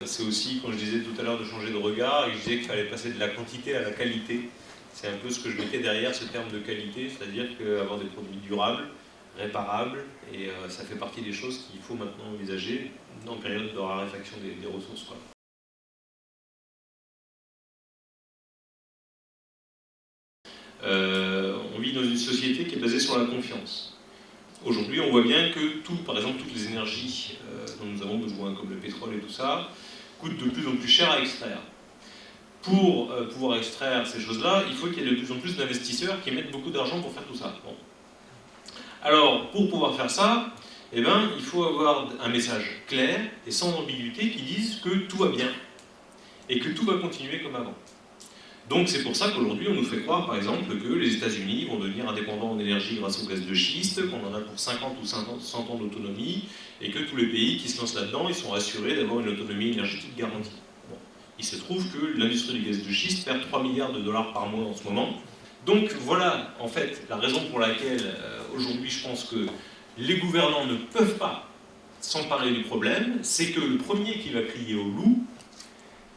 C'est aussi, quand je disais tout à l'heure de changer de regard, et je disais qu'il fallait passer de la quantité à la qualité. C'est un peu ce que je mettais derrière ce terme de qualité, c'est-à-dire qu'avoir des produits durables, réparables, et ça fait partie des choses qu'il faut maintenant envisager en période de raréfaction des ressources, quoi. On vit dans une société qui est basée sur la confiance. Aujourd'hui, on voit bien que par exemple, toutes les énergies dont nous avons besoin, comme le pétrole et tout ça, coûtent de plus en plus cher à extraire. Pour pouvoir extraire ces choses-là, il faut qu'il y ait de plus en plus d'investisseurs qui mettent beaucoup d'argent pour faire tout ça. Bon. Alors, pour pouvoir faire ça, eh ben, il faut avoir un message clair et sans ambiguïté qui dise que tout va bien et que tout va continuer comme avant. Donc c'est pour ça qu'aujourd'hui on nous fait croire par exemple que les États-Unis vont devenir indépendants en énergie grâce au gaz de schiste, qu'on en a pour 50 ou 100 ans d'autonomie, et que tous les pays qui se lancent là-dedans, ils sont assurés d'avoir une autonomie énergétique garantie. Bon. Il se trouve que l'industrie du gaz de schiste perd 3 milliards de dollars par mois en ce moment. Donc voilà en fait la raison pour laquelle aujourd'hui je pense que les gouvernants ne peuvent pas s'emparer du problème, c'est que le premier qui va crier au loup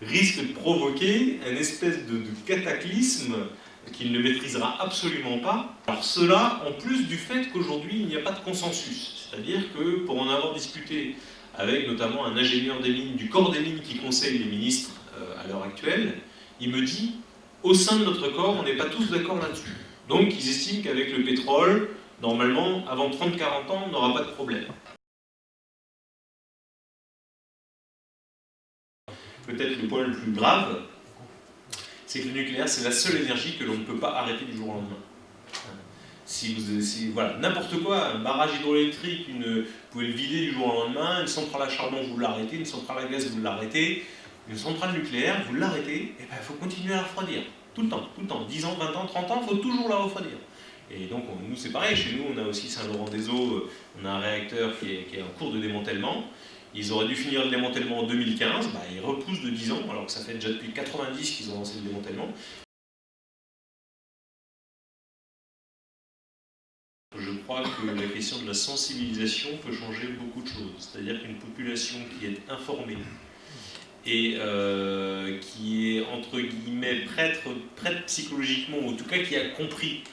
risque de provoquer une espèce de cataclysme qu'il ne maîtrisera absolument pas. Alors cela, en plus du fait qu'aujourd'hui, il n'y a pas de consensus. C'est-à-dire que, pour en avoir discuté avec notamment un ingénieur des mines, du corps des mines qui conseille les ministres à l'heure actuelle, il me dit, au sein de notre corps, on n'est pas tous d'accord là-dessus. Donc ils estiment qu'avec le pétrole, normalement, avant 30-40 ans, on n'aura pas de problème. Peut-être le point le plus grave, c'est que le nucléaire, c'est la seule énergie que l'on ne peut pas arrêter du jour au lendemain. Voilà, n'importe quoi, un barrage hydroélectrique, vous pouvez le vider du jour au lendemain, une centrale à charbon, vous l'arrêtez, une centrale à gaz, vous l'arrêtez, une centrale nucléaire, vous l'arrêtez, et bien il faut continuer à la refroidir. Tout le temps, 10 ans, 20 ans, 30 ans, il faut toujours la refroidir. Et donc, nous, c'est pareil, chez nous, on a aussi Saint-Laurent-des-Eaux, on a un réacteur qui est en cours de démantèlement. Ils auraient dû finir le démantèlement en 2015, ils repoussent de 10 ans, alors que ça fait déjà depuis 90 qu'ils ont lancé le démantèlement. Je crois que la question de la sensibilisation peut changer beaucoup de choses. C'est-à-dire qu'une population qui est informée et qui est, entre guillemets, prête psychologiquement, ou en tout cas qui a compris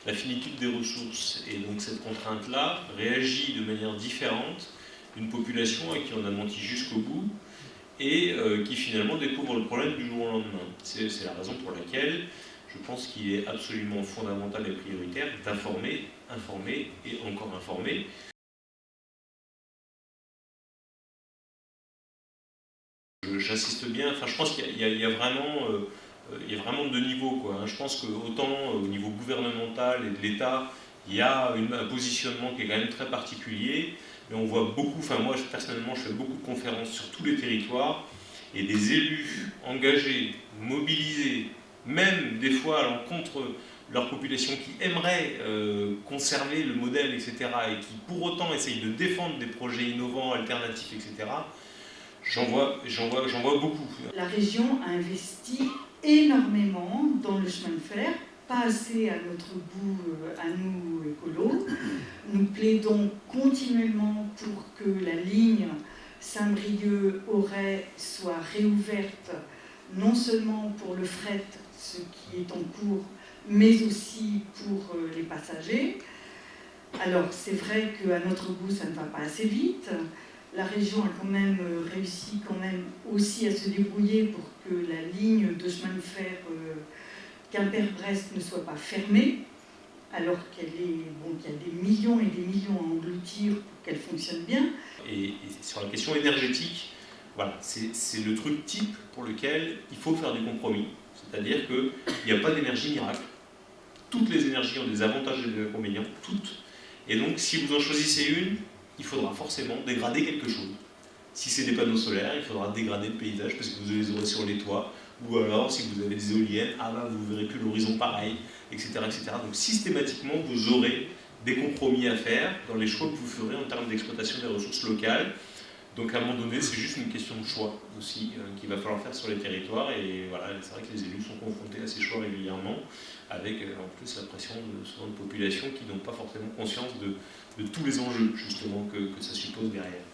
la finitude des ressources et donc cette contrainte-là, réagit de manière différente d'une population à qui on a menti jusqu'au bout et qui finalement découvre le problème du jour au lendemain. C'est la raison pour laquelle je pense qu'il est absolument fondamental et prioritaire d'informer, informer et encore informer. J'insiste bien, je pense qu'il y a vraiment deux niveaux, quoi. Je pense qu'autant au niveau gouvernemental et de l'État, il y a un positionnement qui est quand même très particulier, mais on voit beaucoup, moi personnellement je fais beaucoup de conférences sur tous les territoires, et des élus engagés, mobilisés, même des fois à l'encontre de leur population qui aimerait conserver le modèle, etc., et qui pour autant essayent de défendre des projets innovants, alternatifs, etc., j'en vois beaucoup. La région a investi énormément dans le chemin de fer, pas assez à notre goût, à nous écolos. Nous plaidons continuellement pour que la ligne Saint-Brieuc-Auray soit réouverte, non seulement pour le fret, ce qui est en cours, mais aussi pour les passagers. Alors c'est vrai qu'à notre goût, ça ne va pas assez vite. La région a quand même réussi aussi à se débrouiller pour que la ligne de chemin de fer Quimper-Brest ne soit pas fermée, alors qu'il y a des millions et des millions à engloutir pour qu'elle fonctionne bien. Et sur la question énergétique, voilà, c'est le truc type pour lequel il faut faire du compromis. C'est-à-dire qu'il n'y a pas d'énergie miracle. Toutes les énergies ont des avantages et des inconvénients, toutes. Et donc, si vous en choisissez une, il faudra forcément dégrader quelque chose. Si c'est des panneaux solaires, il faudra dégrader le paysage parce que vous les aurez sur les toits. Ou alors, si vous avez des éoliennes, vous ne verrez plus l'horizon pareil, etc., etc. Donc systématiquement, vous aurez des compromis à faire dans les choix que vous ferez en termes d'exploitation des ressources locales. Donc à un moment donné, c'est juste une question de choix aussi qu'il va falloir faire sur les territoires. Et voilà, c'est vrai que les élus sont confrontés à ces choix régulièrement, avec en plus la pression souvent de populations qui n'ont pas forcément conscience de tous les enjeux justement que ça suppose derrière.